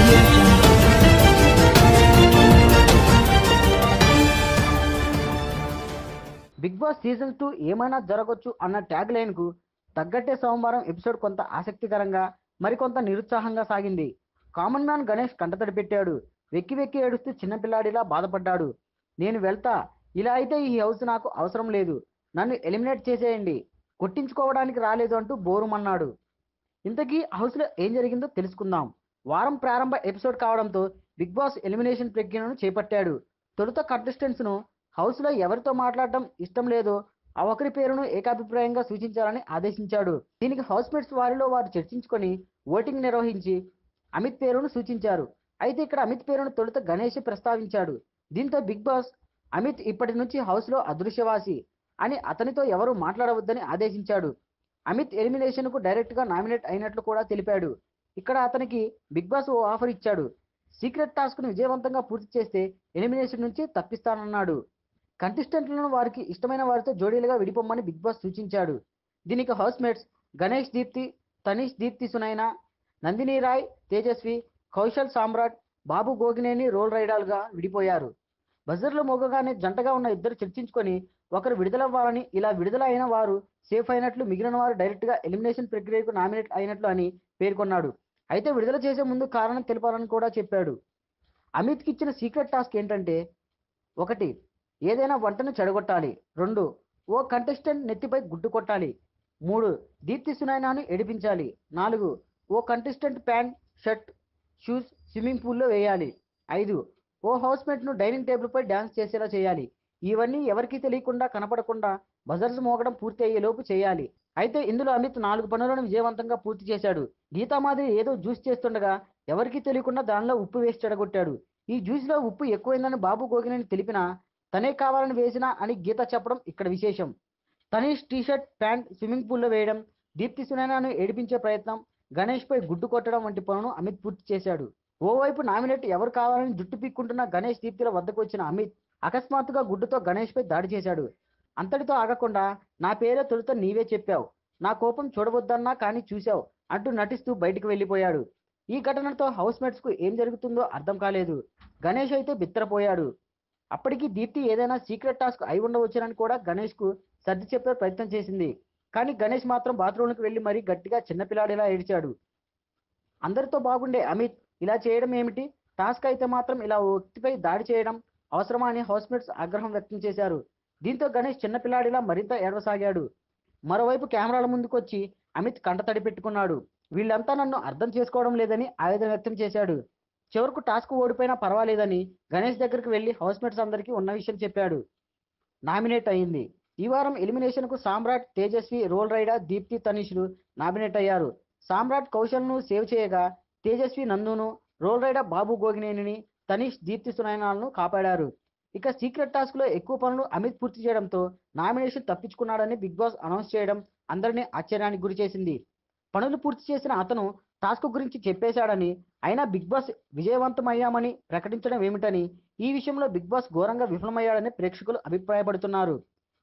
Audio Jungle. Bigg Boss season 2 ఏమైనా జరగొచ్చు అన్న tag line కు తగ్గట్టే సోమవారం ఎపిసోడ్ కొంత ఆసక్తికరంగా మరికొంత నిరుత్సాహంగా సాగింది. కామన్ మ్యాన్ గణేష్ కంటతడి పెట్టాడు. వెక్కి వెక్కి ఏడుస్తూ చిన్నపిల్లాడిలా బాధపడ్డాడు. నేను వెళ్తా, ఇలా అయితే ఈ హౌస్ నాకు అవసరం లేదు, నన్ను ఎలిమినేట్ చేసేయండి, కొట్టించుకోవడానికి రాలేదు అంటూ బోరుమన్నాడు. ఇంతకీ హౌస్లో ఏం జరిగిందో తెలుసుకుందాం. వారం ప్రారంభ ఎపిసోడ్ కావడంతో బిగ్ బాస్ ఎలిమినేషన్ ప్రక్రియను చేపట్టాడు. తొలుత కంటెస్టెంట్స్ ను హౌస్లో ఎవరితో మాట్లాడటం ఇష్టం లేదో ఆ ఒకరి పేరును ఏకాభిప్రాయంగా సూచించాలని ఆదేశించాడు. దీనికి హౌస్మేట్స్ వారిలో వారు చర్చించుకొని ఓటింగ్ నిర్వహించి అమిత్ పేరును సూచించారు. అయితే ఇక్కడ అమిత్ పేరును తొలుత గణేష్ ప్రస్తావించాడు. దీంతో బిగ్ బాస్ అమిత్ ఇప్పటి నుంచి హౌస్లో అదృశ్యవాసి అని అతనితో ఎవరూ మాట్లాడవద్దని ఆదేశించాడు. అమిత్ ఎలిమినేషన్ కు డైరెక్ట్ గా నామినేట్ అయినట్లు కూడా తెలిపాడు. ఇక్కడ అతనికి బిగ్ బాస్ ఓ ఆఫర్ ఇచ్చాడు. సీక్రెట్ టాస్క్ ను విజయవంతంగా పూర్తి చేస్తే ఎలిమినేషన్ నుంచి తప్పిస్తానన్నాడు. కంటెస్టెంట్లను వారికి ఇష్టమైన వారితో జోడీలుగా విడిపోమ్మని బిగ్ బాస్ సూచించాడు. దీనికి హౌస్మేట్స్ గణేష్ దీప్తి, తనీష్ దీప్తి సునైనా, నందిని రాయ్, తేజస్వి, కౌశల్ సామ్రాట్, బాబు గోగినేని రోల్ రైడర్లుగా విడిపోయారు. బజర్లు మోగగానే జంటగా ఉన్న ఇద్దరు చర్చించుకొని ఒకరు విడుదలవ్వాలని, ఇలా విడుదల అయిన వారు సేఫ్ అయినట్లు, మిగిలిన వారు డైరెక్ట్ గా ఎలిమినేషన్ ప్రక్రియకు నామినేట్ అయినట్లు అని పేర్కొన్నాడు. అయితే విడుదల చేసే ముందు కారణం తెలపాలని కూడా చెప్పాడు. అమిత్ కి ఇచ్చిన సీక్రెట్ టాస్క్ ఏంటంటే 1. ఏదైనా వంటను చెడగొట్టాలి. 2. ఓ కంటెస్టెంట్ నెత్తిపై గుడ్డు కొట్టాలి. 3. దీప్తి సునైనాను ఏడిపించాలి. 4. ఓ contestant pant, shirt, shoes swimming పూల్లో వేయాలి. 5. ఓ హౌస్మేట్ ను డైనింగ్ టేబుల్ పై డ్యాన్స్ చేసేలా చేయాలి. ఇవన్నీ ఎవరికీ తెలియకుండా, కనపడకుండా బజర్స్ మోగడం పూర్తి అయ్యేలోపు చేయాలి. అయితే ఇందులో అమిత్ 4 పనులను విజయవంతంగా పూర్తి చేశాడు. గీతా మాదిరి ఏదో జ్యూస్ చేస్తుండగా ఎవరికీ తెలియకుండా దానిలో ఉప్పు వేసి చెడగొట్టాడు. ఈ జ్యూస్ లో ఉప్పు ఎక్కువైందని బాబు గోగినేని తెలిపినా తనే కావాలని వేసినా అని గీత చెప్పడం ఇక్కడ విశేషం. తనీష్ టీషర్ట్, ప్యాంట్ స్విమ్మింగ్ పూల్లో వేయడం, దీప్తి సునైనాను ఏడిపించే ప్రయత్నం, గణేష్ పై గుడ్డు కొట్టడం వంటి పనులను అమిత్ పూర్తి చేశాడు. ఓవైపు నామినేట్ ఎవరు కావాలని జుట్టు పీక్కుంటున్న గణేష్ దీప్తిల వద్దకు వచ్చిన అమిత్ అకస్మాత్తుగా గుడ్డుతో గణేష్ పై దాడి చేశాడు. అంతటితో ఆగకుండా నా పేరే తొలుత నీవే చెప్పావు, నా కోపం చూడవద్దన్నా కానీ చూశావు అంటూ నటిస్తూ బయటికి వెళ్ళిపోయాడు. ఈ ఘటనతో హౌస్మేట్స్ కు ఏం జరుగుతుందో అర్థం కాలేదు. గణేష్ అయితే బిత్తరపోయాడు. అప్పటికి దీప్తి ఏదైనా సీక్రెట్ టాస్క్ అయి ఉండవచ్చునని కూడా గణేష్ కు సర్ది చెప్పే ప్రయత్నం చేసింది. కానీ గణేష్ మాత్రం బాత్రూంకి వెళ్లి మరీ గట్టిగా చిన్నపిల్లాడిలా ఏడ్చాడు. అందరితో బాగుండే అమిత్ ఇలా చేయడం ఏమిటి, టాస్క్ అయితే మాత్రం ఇలా ఓ వ్యక్తిపై దాడి చేయడం అవసరమా అని హౌస్మేట్స్ ఆగ్రహం వ్యక్తం చేశారు. దీంతో గణేష్ చిన్నపిల్లాడిలా మరింత ఏడవసాగాడు. మరోవైపు కెమెరాల ముందుకొచ్చి అమిత్ కంటతడి పెట్టుకున్నాడు. వీళ్ళంతా నన్ను అర్థం చేసుకోవడం లేదని ఆవేదన వ్యక్తం చేశాడు. చివరకు టాస్క్ ఓడిపోయినా పర్వాలేదని గణేష్ దగ్గరికి వెళ్లి హౌస్మేట్స్ అందరికీ ఉన్న విషయం చెప్పాడు. నామినేట్ అయింది. ఈ వారం ఎలిమినేషన్ కు సామ్రాట్, తేజస్వి, రోల్ రైడర్, దీప్తి, తనీష్లు నామినేట్ అయ్యారు. సామ్రాట్ కౌశల్ ను సేవ్ చేయగా తేజస్వి నందును, రోల్ రైడర్ బాబు గోగినేనిని, తనీష్ దీప్తి సునైనాలను కాపాడారు. ఇక సీక్రెట్ టాస్క్ లో ఎక్కువ పనులు అమిత్ పూర్తి చేయడంతో నామినేషన్ తప్పించుకున్నాడని బిగ్ బాస్ అనౌన్స్ చేయడం అందరినీ ఆశ్చర్యానికి గురి చేసింది. పనులు పూర్తి చేసిన అతను టాస్క్ గురించి చెప్పేశాడని, అయినా బిగ్ బాస్ విజయవంతమయ్యామని ప్రకటించడం ఏమిటని, ఈ విషయంలో బిగ్ బాస్ ఘోరంగా విఫలమయ్యాడని ప్రేక్షకులు అభిప్రాయపడుతున్నారు.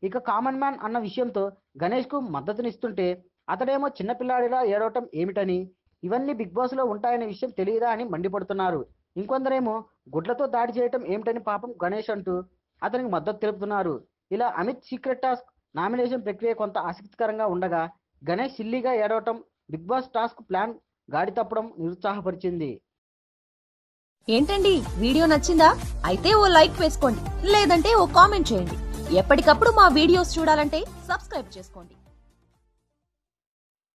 ఇక కామన్ మ్యాన్ అన్న విషయంతో గణేష్ కు మద్దతునిస్తుంటే అతడేమో చిన్నపిల్లాడిలా ఏడవటం ఏమిటని, ఇవన్నీ బిగ్ బాస్ లో ఉంటాయనే విషయం తెలియదా అని మండిపడుతున్నారు. ఇంకొందరేమో గుడ్లతో దాడి చేయటం ఏమిటని పాపం గణేష్ అంటూ అతనికి మద్దతు తెలుపుతున్నారు. ఇలా అమిత్ సీక్రెట్ టాస్క్ నామినేషన్ ప్రక్రియ కొంత ఆసక్తికరంగా ఉండగా గణేష్ సిల్లీగా ఏడవటం బిగ్ బాస్ టాస్క్ ప్లాన్ గాడి తప్పడం నిరుత్సాహపరిచింది. ఏంటండి వీడియో నచ్చిందా? అయితే ఓ లైక్ వేసుకోండి, లేదంటే ఓ కామెంట్ చేయండి. ఎప్పటికప్పుడు మా వీడియోస్ చూడాలంటే సబ్స్క్రైబ్ చేసుకోండి.